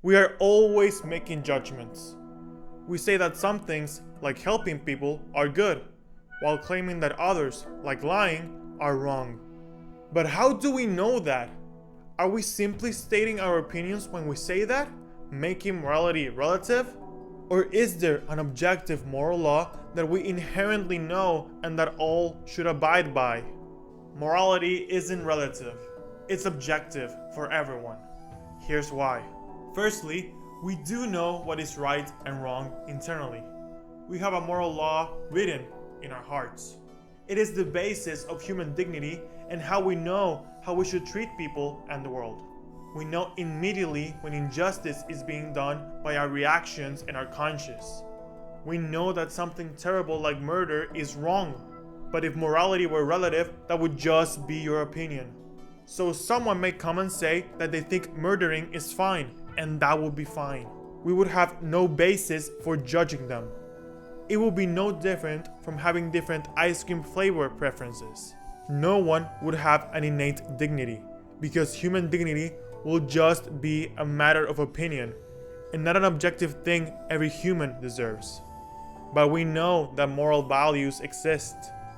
We are always making judgments. We say that some things, like helping people, are good, while claiming that others, like lying, are wrong. But how do we know that? Are we simply stating our opinions when we say that, making morality relative? Or is there an objective moral law that we inherently know and that all should abide by? Morality isn't relative, it's objective for everyone. Here's why. Firstly, we do know what is right and wrong internally. We have a moral law written in our hearts. It is the basis of human dignity and how we know how we should treat people and the world. We know immediately when injustice is being done by our reactions and our conscience. We know that something terrible like murder is wrong. But if morality were relative, that would just be your opinion. So someone may come and say that they think murdering is fine, and that would be fine. We would have no basis for judging them. It would be no different from having different ice cream flavor preferences. No one would have an innate dignity, because human dignity will just be a matter of opinion, and not an objective thing every human deserves. But we know that moral values exist.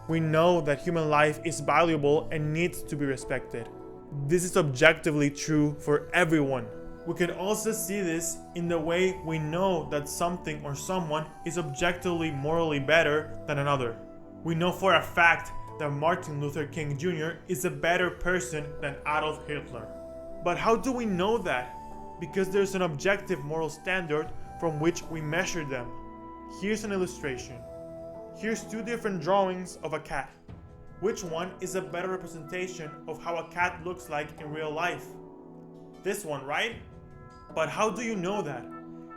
We know that human life is valuable and needs to be respected. This is objectively true for everyone. We can also see this in the way we know that something or someone is objectively morally better than another. We know for a fact that Martin Luther King Jr. is a better person than Adolf Hitler. But how do we know that? Because there's an objective moral standard from which we measure them. Here's an illustration. Here's two different drawings of a cat. Which one is a better representation of how a cat looks like in real life? This one, right? But how do you know that?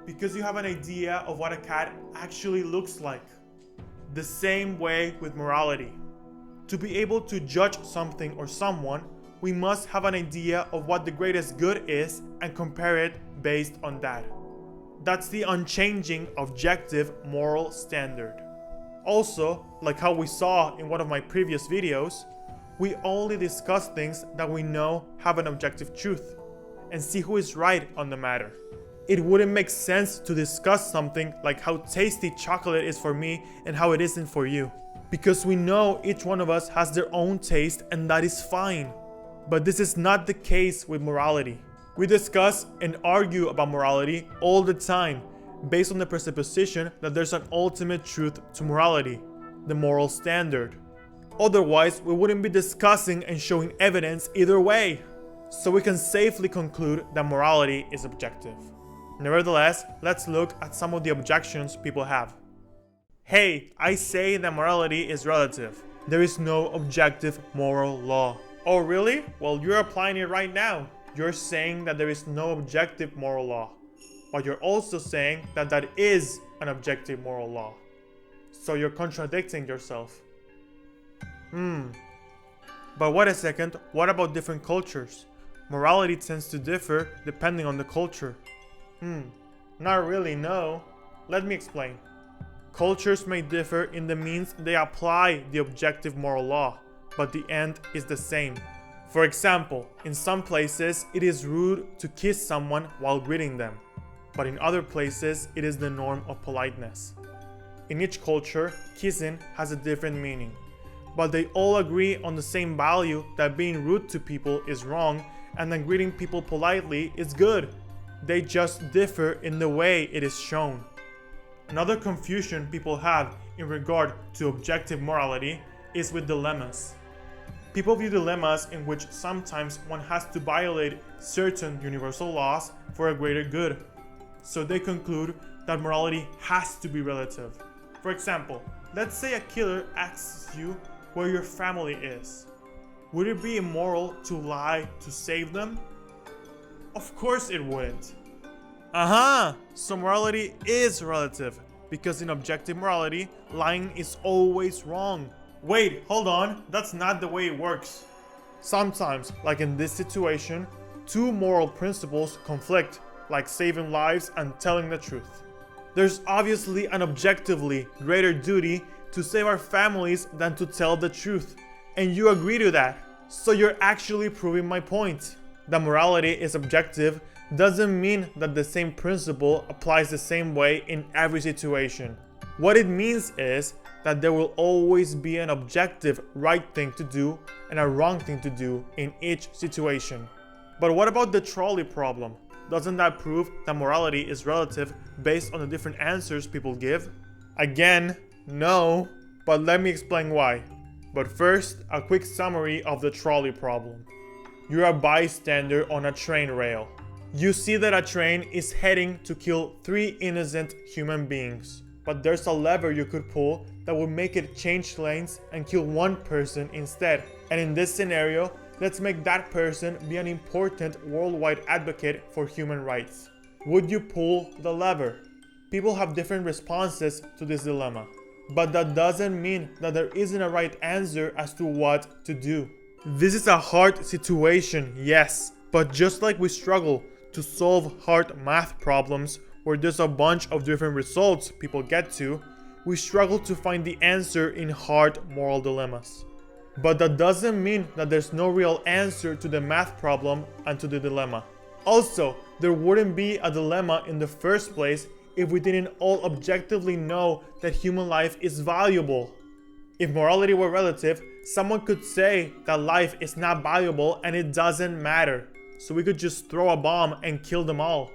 Because you have an idea of what a cat actually looks like. The same way with morality. To be able to judge something or someone, we must have an idea of what the greatest good is and compare it based on that. That's the unchanging, objective moral standard. Also, like how we saw in one of my previous videos, we only discuss things that we know have an objective truth and see who is right on the matter. It wouldn't make sense to discuss something like how tasty chocolate is for me and how it isn't for you, because we know each one of us has their own taste and that is fine. But this is not the case with morality. We discuss and argue about morality all the time, based on the presupposition that there's an ultimate truth to morality, the moral standard. Otherwise, we wouldn't be discussing and showing evidence either way. So we can safely conclude that morality is objective. Nevertheless, let's look at some of the objections people have. Hey, I say that morality is relative. There is no objective moral law. Oh really? Well, you're applying it right now. You're saying that there is no objective moral law. But you're also saying that that is an objective moral law. So you're contradicting yourself. But wait a second, what about different cultures? Morality tends to differ depending on the culture. Not really, no. Let me explain. Cultures may differ in the means they apply the objective moral law, but the end is the same. For example, in some places it is rude to kiss someone while greeting them, but in other places it is the norm of politeness. In each culture, kissing has a different meaning, but they all agree on the same value that being rude to people is wrong and that greeting people politely is good. They just differ in the way it is shown. Another confusion people have in regard to objective morality is with dilemmas. People view dilemmas in which sometimes one has to violate certain universal laws for a greater good. So they conclude that morality has to be relative. For example, let's say a killer asks you where your family is. Would it be immoral to lie to save them? Of course it wouldn't. So morality is relative, because in objective morality, lying is always wrong. Wait, hold on, that's not the way it works. Sometimes, like in this situation, two moral principles conflict, like saving lives and telling the truth. There's obviously an objectively greater duty to save our families than to tell the truth, and you agree to that, so you're actually proving my point. That morality is objective doesn't mean that the same principle applies the same way in every situation. What it means is that there will always be an objective right thing to do and a wrong thing to do in each situation. But what about the trolley problem? Doesn't that prove that morality is relative based on the different answers people give? Again, no, but let me explain why. But first, a quick summary of the trolley problem. You're a bystander on a train rail. You see that a train is heading to kill 3 innocent human beings, but there's a lever you could pull that would make it change lanes and kill 1 person instead. And in this scenario, let's make that person be an important worldwide advocate for human rights. Would you pull the lever? People have different responses to this dilemma, but that doesn't mean that there isn't a right answer as to what to do. This is a hard situation, yes, but just like we struggle to solve hard math problems where there's a bunch of different results people get to, we struggle to find the answer in hard moral dilemmas. But that doesn't mean that there's no real answer to the math problem and to the dilemma. Also, there wouldn't be a dilemma in the first place if we didn't all objectively know that human life is valuable. If morality were relative, someone could say that life is not valuable and it doesn't matter, so we could just throw a bomb and kill them all.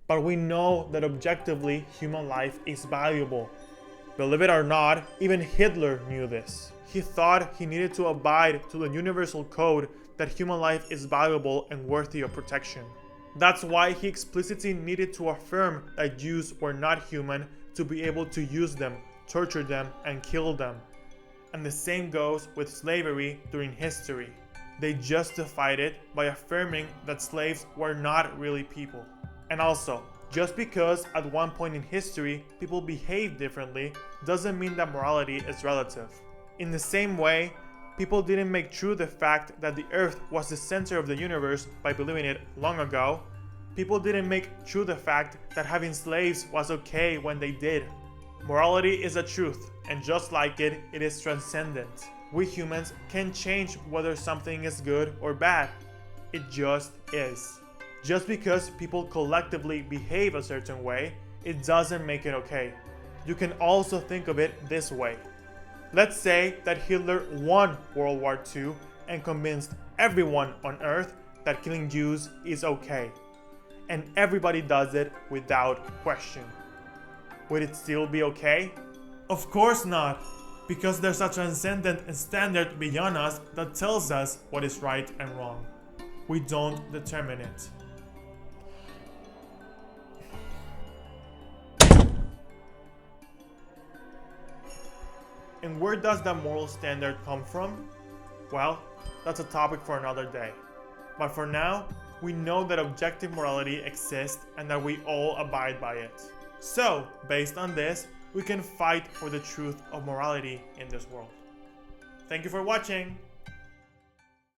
But we know that objectively human life is valuable. Believe it or not, even Hitler knew this. He thought he needed to abide to the universal code that human life is valuable and worthy of protection. That's why he explicitly needed to affirm that Jews were not human to be able to use them, torture them, and kill them. And the same goes with slavery during history. They justified it by affirming that slaves were not really people. And also, just because at one point in history people behave differently doesn't mean that morality is relative. In the same way, people didn't make true the fact that the earth was the center of the universe by believing it long ago. People didn't make true the fact that having slaves was okay when they did. Morality is a truth, and just like it, it is transcendent. We humans can change whether something is good or bad. It just is. Just because people collectively behave a certain way, it doesn't make it okay. You can also think of it this way. Let's say that Hitler won World War II and convinced everyone on Earth that killing Jews is okay. And everybody does it without question. Would it still be okay? Of course not, because there's a transcendent standard beyond us that tells us what is right and wrong. We don't determine it. And where does that moral standard come from? Well, that's a topic for another day. But for now, we know that objective morality exists and that we all abide by it. So, based on this, we can fight for the truth of morality in this world. Thank you for watching!